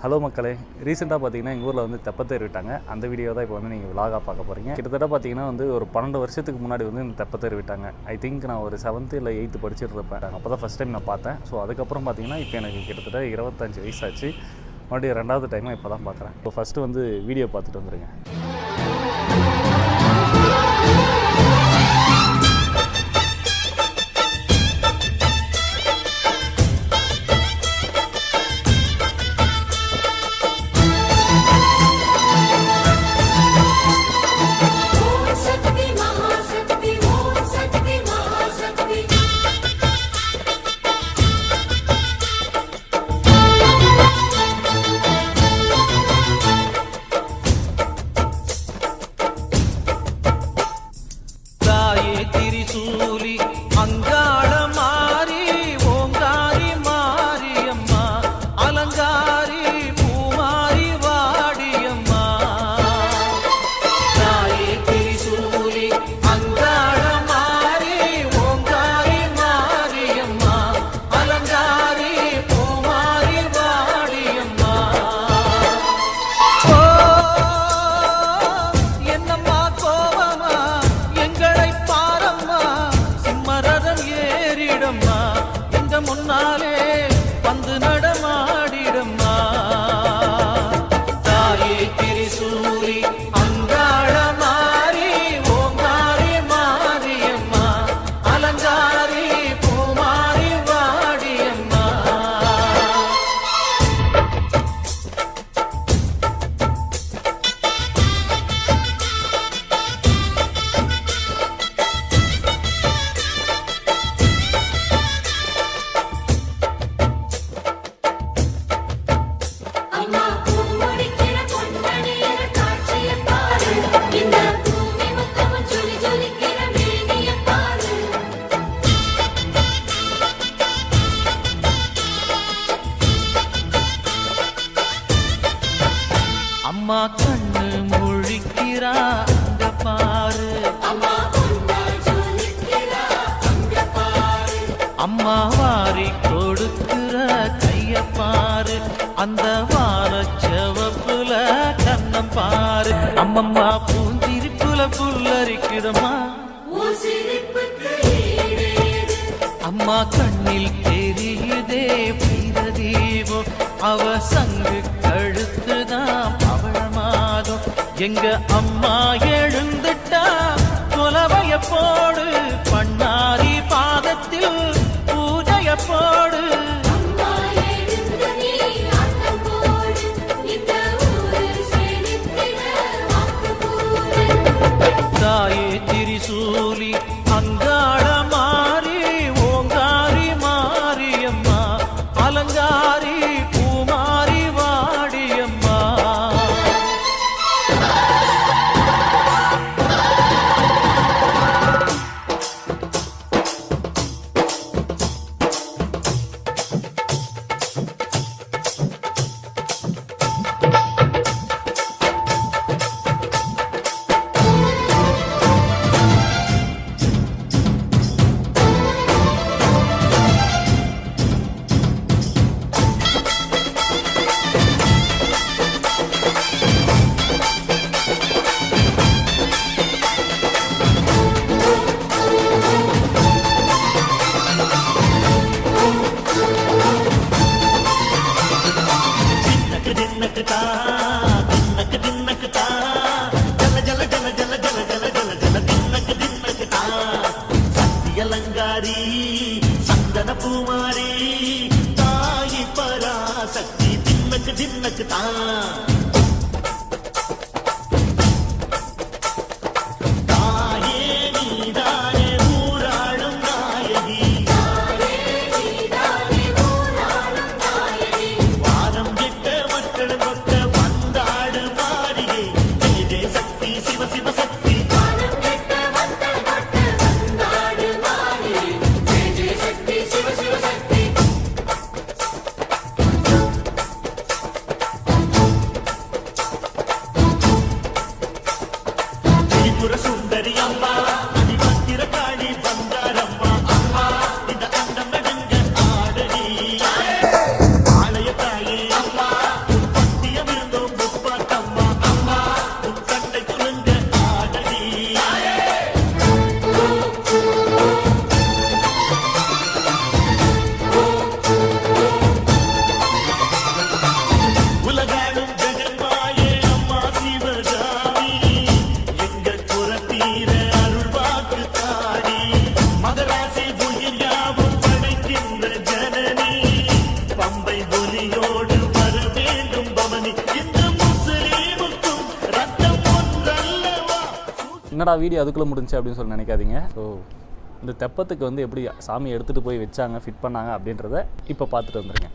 Hello மக்களே, ரீசெண்டாக பார்த்தீங்கன்னா எங்கள் ஊரில் வந்து தெப்பத்தேர் விட்டாங்க. அந்த வீடியோ தான் இப்போ வந்து நீங்கள் விலாகாக பார்க்க போகிறீங்க. கிட்டத்தட்ட பார்த்தீங்கன்னா வந்து ஒரு 12 வருஷத்துக்கு முன்னாடி வந்து இந்த தெப்பத்தேர் விட்டாங்க. ஐ திங்க் நான் ஒரு 7th இல்லை 8th படிச்சுட்டு இருப்பேன். அப்போ தான் ஃபஸ்ட் டைம் நான் பார்த்தேன். ஸோ அதுக்கப்புறம் பார்த்தீங்கன்னா இப்போ எனக்கு கிட்டத்தட்ட 25 வயசாச்சு. மறுபடியும் 2வது டைமாக இப்போ தான் பார்க்குறேன். இப்போ ஃபஸ்ட்டு வந்து வீடியோ பார்த்துட்டு வந்துடுங்க. அம்மா கண்ணு முழிக்கிறா அங்க பாரு, அம்மா வாரி கொடுக்கிற கைய பாரு, அந்த வானச்சவப்புல கண்ணம் பாரு, அம்மம்மா பூந்திரிப்புல புல்லரிக்குதம்மா, அம்மா கண்ணில் தெரியுதே வீரதீபம், அவ சங்கு கழுத்துதான் பவளமாகும், எங்க அம்மா எழுந்துட்டா கொலவைய போடு, பண்ணாரி பாதத்தில் பூஜைய போடு, தாயே திரிசூலி அங்காள மாறி ஓங்காரி மாரியம்மா, அலங்காரி பூமாரி வாடியம்மா. அலங்காரி சந்தன பூமாரி தாயி பராசக்தி தின்னக்கு தின்னக்கு தான், என்னடா வீடியோ அதுக்குள்ளே முடிஞ்சு அப்படின்னு சொல்லி நினைக்காதீங்க. ஸோ இந்த தெப்பத்துக்கு வந்து எப்படி சாமியை எடுத்துகிட்டு போய் வச்சாங்க, ஃபிட் பண்ணாங்க அப்படின்றத இப்போ பார்த்துட்டு வந்துருங்க.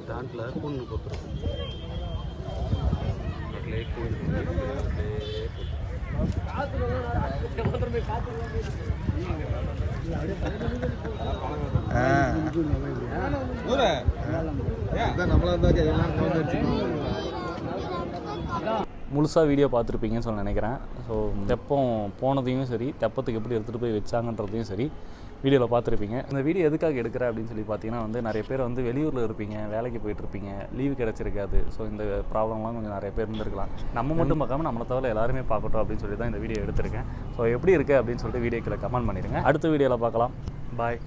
దాంట్లో కొన్ని కొత్త முழுசாக வீடியோ பார்த்துருப்பீங்கன்னு சொல்லி நினைக்கிறேன். ஸோ தெப்பம் போனதையும் சரி, தெப்பத்துக்கு எப்படி எடுத்துகிட்டு போய் வச்சாங்கன்றதையும் சரி வீடியோவில் பார்த்துருப்பீங்க. இந்த வீடியோ எதுக்காக எடுக்கிறேன் அப்படின்னு சொல்லி பார்த்தீங்கன்னா வந்து நிறைய பேர் வந்து வெளியூரில் இருப்பீங்க, வேலைக்கு போயிட்டுருப்பீங்க, லீவு கிடச்சிருக்காது. ஸோ இந்த ப்ராப்ளம்லாம் கொஞ்சம் நிறைய பேர் இருந்திருக்கலாம். நம்ம மட்டும் பார்க்காம நம்மளை தவிர எல்லாருமே பார்க்கட்டும் அப்படின்னு சொல்லி தான் இந்த வீடியோ எடுத்திருக்கேன். ஸோ எப்படி இருக்குது அப்படின்னு சொல்லிட்டு வீடியோக்கில் கமெண்ட் பண்ணிடுங்க. அடுத்த வீடியோவில் பார்க்கலாம். பாய்.